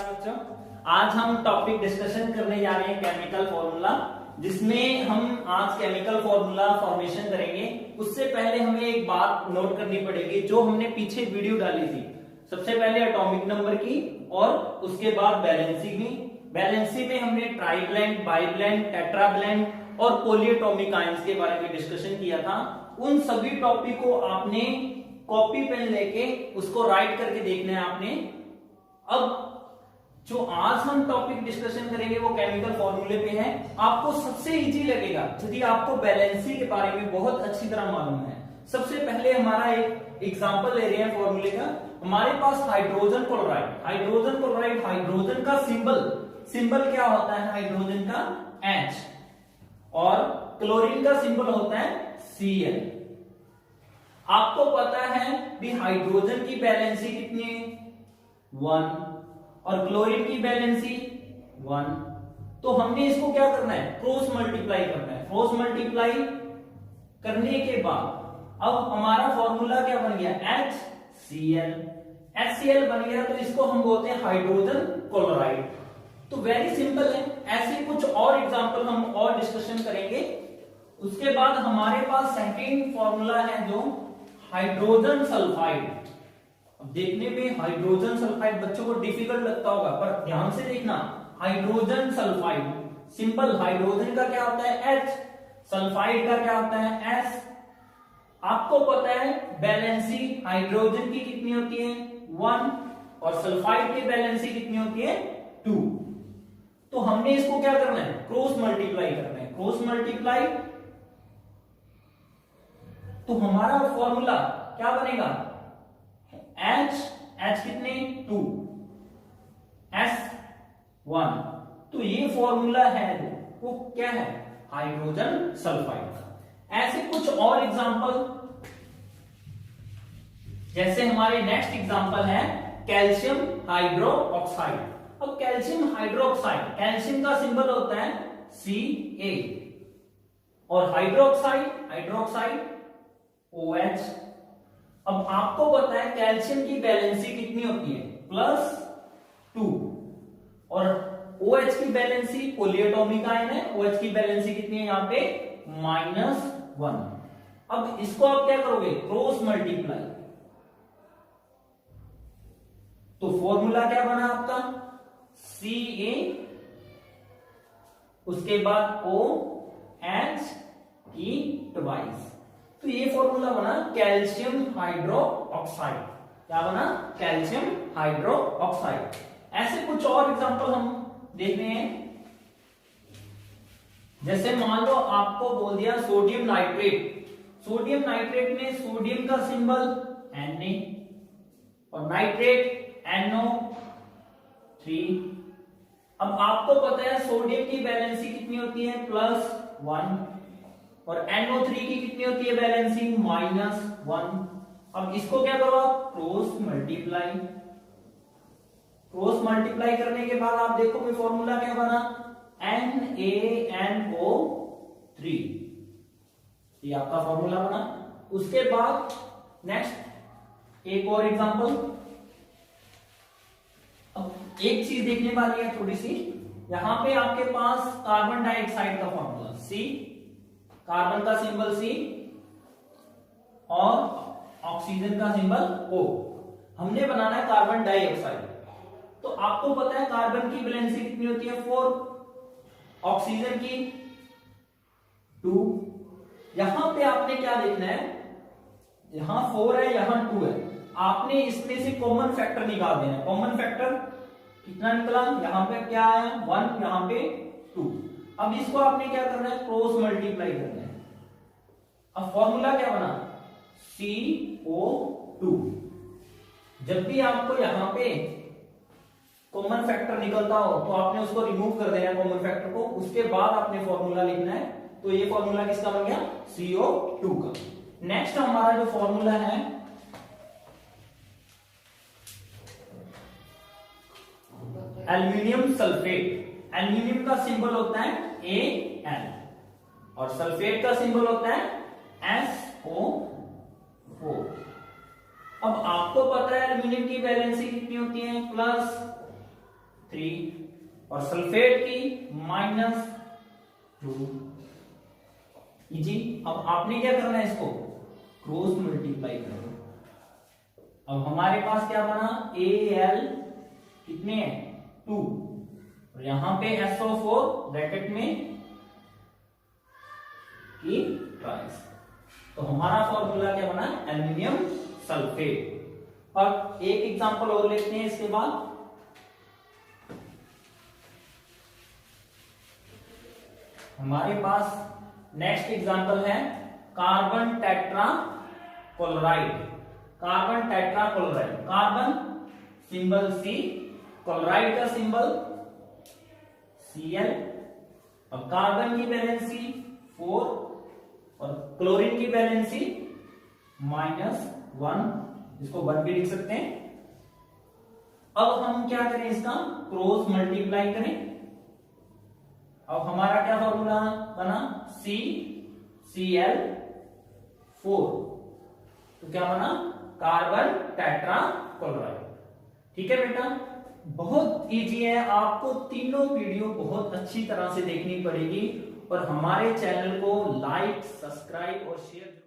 बच्चों, आज हम टॉपिक डिस्कशन करने जा रहे हैं केमिकल फॉर्मूला, जिसमें हम आज केमिकल फॉर्मूला फॉर्मेशन करेंगे। उससे पहले हमें एक बात नोट करनी पड़ेगी, जो हमने पीछे वीडियो डाली थी। सबसे पहले एटॉमिक नंबर की और उसके बाद वैलेंसी की। वैलेंसी में हमने ट्राइब्लेंड, बाइब्लेंड, टेट्राब्लेंड और पॉलीएटॉमिक आयंस के बारे में डिस्कशन किया था। उन सभी टॉपिक को आपने कॉपी पेन लेके उसको राइट करके देखना है आपने। अब जो आज हम टॉपिक डिस्कशन करेंगे वो केमिकल फॉर्मूले पे है। आपको सबसे इजी लगेगा यदि आपको बैलेंसी के बारे में बहुत अच्छी तरह मालूम है। सबसे पहले हमारा एक एग्जांपल ले रहे हैं फॉर्मूले का। हमारे पास हाइड्रोजन क्लोराइड, हाइड्रोजन का सिंबल क्या होता है? हाइड्रोजन का H, और क्लोरीन का सिंबल होता है Cl। आपको पता है भी हाइड्रोजन की वैलेंसी कितनी है? 1, और क्लोरीन की वैलेंसी 1। तो हमने इसको क्या करना है? क्रॉस मल्टीप्लाई करना है। क्रॉस मल्टीप्लाई करने के बाद अब हमारा फॉर्मूला क्या बन गया? HCl। HCl बन गया तो इसको हम बोलते हैं हाइड्रोजन क्लोराइड। तो वेरी सिंपल है। ऐसे कुछ और एग्जांपल हम और डिस्कशन करेंगे। उसके बाद हमारे पास सेकंड फॉर्मूला है जो हाइड्रोजन सल्फाइड। अब देखने में हाइड्रोजन सल्फाइड बच्चों को डिफिकल्ट लगता होगा, पर ध्यान से देखना। हाइड्रोजन सल्फाइड, सिंपल हाइड्रोजन का क्या होता है? H, सल्फाइड का क्या होता है? S। आपको पता है बैलेंसी हाइड्रोजन की कितनी होती है? 1, और सल्फाइड की बैलेंसी कितनी होती है? 2। तो हमने इसको क्या करना है? क्रॉस मल्टीप्लाई करना है। क्रॉस मल्टीप्लाई तो हमारा फॉर्मूला क्या बनेगा? H कितने? 2, S 1। तो ये फॉर्मूला है वो क्या है? हाइड्रोजन सल्फाइड का। ऐसे कुछ और एग्जांपल, जैसे हमारे नेक्स्ट एग्जांपल है कैल्शियम हाइड्रोक्साइड। अब कैल्शियम हाइड्रोक्साइड, कैल्शियम का सिंबल होता है Ca, और हाइड्रोक्साइड OH। अब आपको पता है कैल्शियम की वैलेंसी कितनी होती है? +2, और OH की वैलेंसी पॉलीएटॉमिक आयन है। OH की वैलेंसी कितनी है यहाँ पे? -1। अब इसको आप क्या करोगे? Cross multiply. तो फॉर्मूला क्या बना आपका? Ca, उसके बाद OH की ट्वाइस। तो ये फॉर्मूला बना कैल्शियम हाइड्रोक्साइड। क्या बना? Calcium hydroxide. ऐसे कुछ और एग्जांपल हम देख रहे हैं। जैसे मान लो आपको बोल दिया सोडियम नाइट्रेट। सोडियम नाइट्रेट में सोडियम का सिंबल Na और नाइट्रेट NO3। अब आपको पता है सोडियम की वैलेंसी कितनी होती है? +1, और NO3 की कितनी होती है वैलेंसी? -1। अब इसको क्या करो आप? Cross multiply. क्रॉस मल्टीप्लाई करने के बाद आप देखोगे फॉर्मूला क्या बना? NaNO3। ये आपका फॉर्मूला बना। उसके बाद नेक्स्ट एक और एग्जांपल। अब एक चीज देखने वाली है थोड़ी सी। यहां पे आपके पास कार्बन डाइऑक्साइड का फॉर्मूला C, कार्बन का सिंबल C और ऑक्सीजन का सिंबल O। हमने बनाना है कार्बन डाइऑक्साइड। तो आपको पता है कार्बन की वैलेंसी कितनी होती है? 4, ऑक्सीजन की 2। यहां पे आपने क्या देखना है? यहां 4 है, यहां 2 है। आपने इसमें से कॉमन फैक्टर निकाल देना है। कॉमन फैक्टर कितना निकला? यहां पे क्या है? 1, यहां पे 2। अब इसको आपने क्या करना है? क्रॉस मल्टीप्लाई करना है। अब फॉर्मूला क्या बना? CO2। जब भी आपको यहां पे कॉमन फैक्टर निकलता हो तो आपने उसको रिमूव कर देना है, कॉमन फैक्टर को। उसके बाद आपने फॉर्मूला लिखना है। तो ये फॉर्मूला किसका बन गया? CO2 का। नेक्स्ट हमारा जो फॉर्मूला है एल्यूमिनियम सल्फेट। एल्यूमिनियम का सिंबल होता है Al, और सल्फेट का सिंबल होता है SO4। अब आपको पता है एल्यूमिनियम की वैलेंसी कितनी होती है? 3 और सल्फेट की -2। जी अब आपने क्या करना है, इसको क्रॉस मल्टीप्लाई करना। अब हमारे पास क्या बना, Al कितने हैं 2 और यहां पे SO4 ब्रैकेट में की ट्राइस। तो हमारा फॉर्मूला क्या बना, एल्युमिनियम सल्फेट। और एक एग्जांपल और लेते हैं इसके बाद। हमारे पास नेक्स्ट एग्जांपल है carbon tetra chloride. Carbon tetra chloride, carbon symbol C, chloride का सिंबल Cl। अब कार्बन की वैलेंसी 4 और क्लोरीन की वैलेंसी -1, इसको 1 भी लिख सकते हैं। अब हम क्या करें, इसका क्रॉस मल्टीप्लाई करें। अब हमारा क्या फॉर्मूला बना, CCl4, तो क्या बना, कार्बन टेट्रा क्लोराइड। ठीक है बेटा, बहुत इजी है, आपको तीनों वीडियो बहुत अच्छी तरह से देखनी पड़ेगी और हमारे चैनल को लाइक, सब्सक्राइब और शेयर